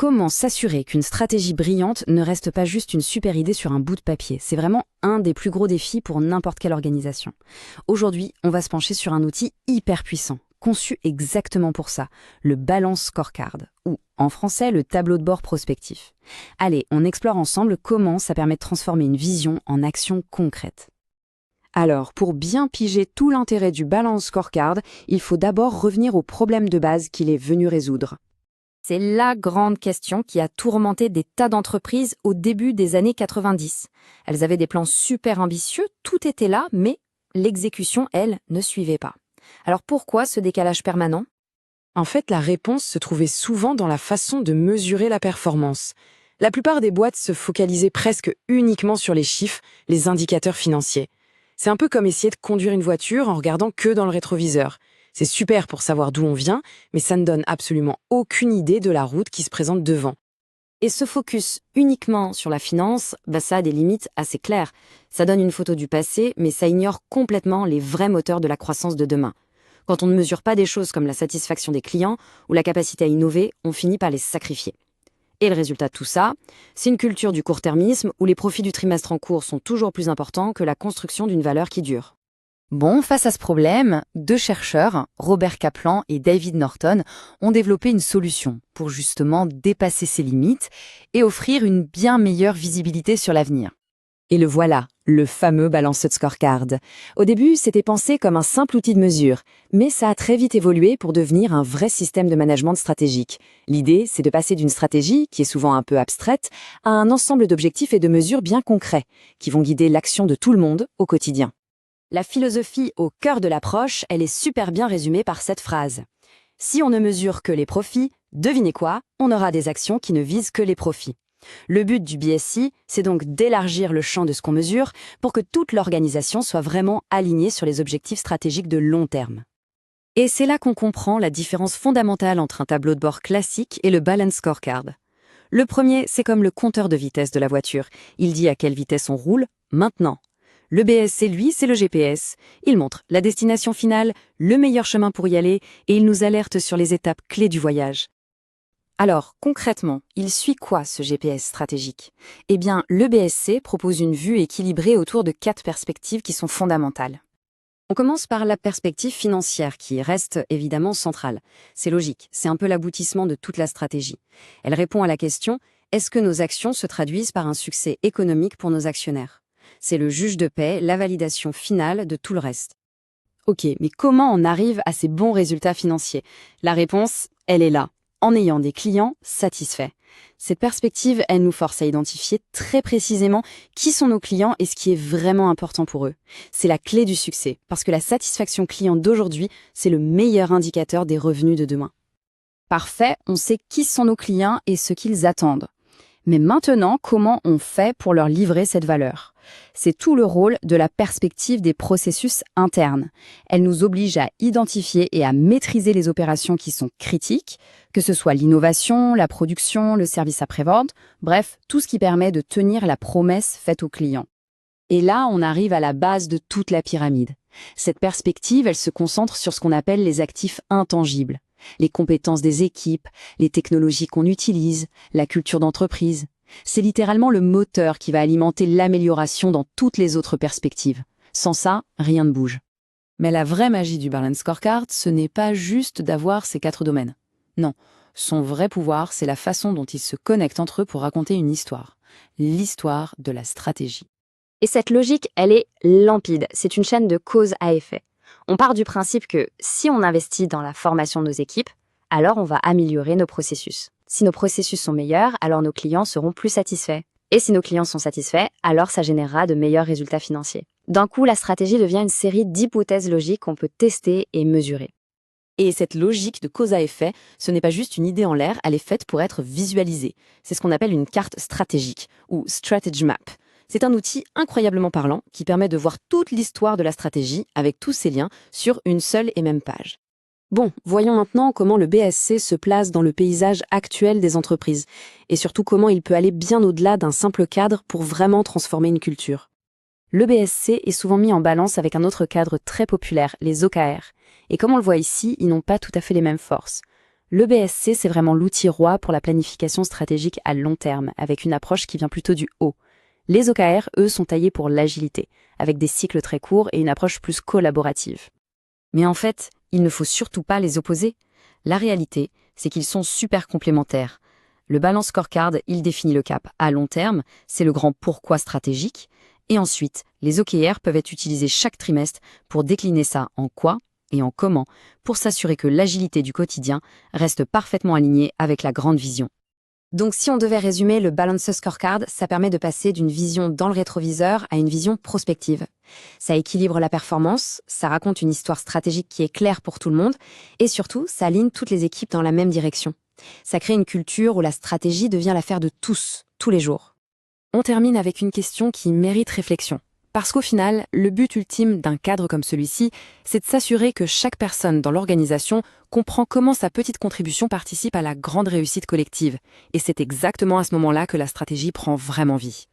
Comment s'assurer qu'une stratégie brillante ne reste pas juste une super idée sur un bout de papier? C'est vraiment un des plus gros défis pour n'importe quelle organisation. Aujourd'hui, on va se pencher sur un outil hyper puissant, conçu exactement pour ça, le Balance Scorecard, ou en français le tableau de bord prospectif. Allez, on explore ensemble comment ça permet de transformer une vision en action concrète. Alors, pour bien piger tout l'intérêt du Balance Scorecard, il faut d'abord revenir au problème de base qu'il est venu résoudre. C'est la grande question qui a tourmenté des tas d'entreprises au début des années 90. Elles avaient des plans super ambitieux, tout était là, mais l'exécution, elle, ne suivait pas. Alors pourquoi ce décalage permanent? En fait, la réponse se trouvait souvent dans la façon de mesurer la performance. La plupart des boîtes se focalisaient presque uniquement sur les chiffres, les indicateurs financiers. C'est un peu comme essayer de conduire une voiture en regardant que dans le rétroviseur. C'est super pour savoir d'où on vient, mais ça ne donne absolument aucune idée de la route qui se présente devant. Et ce focus uniquement sur la finance, ça a des limites assez claires. Ça donne une photo du passé, mais ça ignore complètement les vrais moteurs de la croissance de demain. Quand on ne mesure pas des choses comme la satisfaction des clients ou la capacité à innover, on finit par les sacrifier. Et le résultat de tout ça, c'est une culture du court-termisme où les profits du trimestre en cours sont toujours plus importants que la construction d'une valeur qui dure. Bon, face à ce problème, deux chercheurs, Robert Kaplan et David Norton, ont développé une solution pour justement dépasser ces limites et offrir une bien meilleure visibilité sur l'avenir. Et le voilà, le fameux Balance Scorecard. Au début, c'était pensé comme un simple outil de mesure, mais ça a très vite évolué pour devenir un vrai système de management stratégique. L'idée, c'est de passer d'une stratégie, qui est souvent un peu abstraite, à un ensemble d'objectifs et de mesures bien concrets, qui vont guider l'action de tout le monde au quotidien. La philosophie au cœur de l'approche, elle est super bien résumée par cette phrase. Si on ne mesure que les profits, devinez quoi, on aura des actions qui ne visent que les profits. Le but du BSI, c'est donc d'élargir le champ de ce qu'on mesure pour que toute l'organisation soit vraiment alignée sur les objectifs stratégiques de long terme. Et c'est là qu'on comprend la différence fondamentale entre un tableau de bord classique et le Balance Scorecard. Le premier, c'est comme le compteur de vitesse de la voiture. Il dit à quelle vitesse on roule, maintenant. Le BSC, lui, c'est le GPS. Il montre la destination finale, le meilleur chemin pour y aller, et il nous alerte sur les étapes clés du voyage. Alors, concrètement, il suit quoi ce GPS stratégique? Eh bien, le BSC propose une vue équilibrée autour de 4 perspectives qui sont fondamentales. On commence par la perspective financière qui reste évidemment centrale. C'est logique, c'est un peu l'aboutissement de toute la stratégie. Elle répond à la question, est-ce que nos actions se traduisent par un succès économique pour nos actionnaires? C'est le juge de paix, la validation finale de tout le reste. Ok, mais comment on arrive à ces bons résultats financiers? La réponse, elle est là, en ayant des clients satisfaits. Cette perspective, elle nous force à identifier très précisément qui sont nos clients et ce qui est vraiment important pour eux. C'est la clé du succès, parce que la satisfaction client d'aujourd'hui, c'est le meilleur indicateur des revenus de demain. Parfait, on sait qui sont nos clients et ce qu'ils attendent. Mais maintenant, comment on fait pour leur livrer cette valeur? C'est tout le rôle de la perspective des processus internes. Elle nous oblige à identifier et à maîtriser les opérations qui sont critiques, que ce soit l'innovation, la production, le service après-vente, bref, tout ce qui permet de tenir la promesse faite aux clients. Et là, on arrive à la base de toute la pyramide. Cette perspective, elle se concentre sur ce qu'on appelle les actifs intangibles. Les compétences des équipes, les technologies qu'on utilise, la culture d'entreprise. C'est littéralement le moteur qui va alimenter l'amélioration dans toutes les autres perspectives. Sans ça, rien ne bouge. Mais la vraie magie du Balance Scorecard, ce n'est pas juste d'avoir ces 4 domaines. Non, son vrai pouvoir, c'est la façon dont ils se connectent entre eux pour raconter une histoire. L'histoire de la stratégie. Et cette logique, elle est limpide. C'est une chaîne de cause à effet. On part du principe que si on investit dans la formation de nos équipes, alors on va améliorer nos processus. Si nos processus sont meilleurs, alors nos clients seront plus satisfaits. Et si nos clients sont satisfaits, alors ça générera de meilleurs résultats financiers. D'un coup, la stratégie devient une série d'hypothèses logiques qu'on peut tester et mesurer. Et cette logique de cause à effet, ce n'est pas juste une idée en l'air, elle est faite pour être visualisée. C'est ce qu'on appelle une carte stratégique, ou strategy map. C'est un outil incroyablement parlant qui permet de voir toute l'histoire de la stratégie avec tous ses liens sur une seule et même page. Bon, voyons maintenant comment le BSC se place dans le paysage actuel des entreprises et surtout comment il peut aller bien au-delà d'un simple cadre pour vraiment transformer une culture. Le BSC est souvent mis en balance avec un autre cadre très populaire, les OKR. Et comme on le voit ici, ils n'ont pas tout à fait les mêmes forces. Le BSC, c'est vraiment l'outil roi pour la planification stratégique à long terme, avec une approche qui vient plutôt du haut. Les OKR, eux, sont taillés pour l'agilité, avec des cycles très courts et une approche plus collaborative. Mais en fait, il ne faut surtout pas les opposer. La réalité, c'est qu'ils sont super complémentaires. Le Balance Scorecard, il définit le cap à long terme, c'est le grand pourquoi stratégique, et ensuite, les OKR peuvent être utilisés chaque trimestre pour décliner ça en quoi et en comment, pour s'assurer que l'agilité du quotidien reste parfaitement alignée avec la grande vision. Donc si on devait résumer, le Balance Scorecard, ça permet de passer d'une vision dans le rétroviseur à une vision prospective. Ça équilibre la performance, ça raconte une histoire stratégique qui est claire pour tout le monde, et surtout, ça aligne toutes les équipes dans la même direction. Ça crée une culture où la stratégie devient l'affaire de tous les jours. On termine avec une question qui mérite réflexion. Parce qu'au final, le but ultime d'un cadre comme celui-ci, c'est de s'assurer que chaque personne dans l'organisation comprend comment sa petite contribution participe à la grande réussite collective. Et c'est exactement à ce moment-là que la stratégie prend vraiment vie.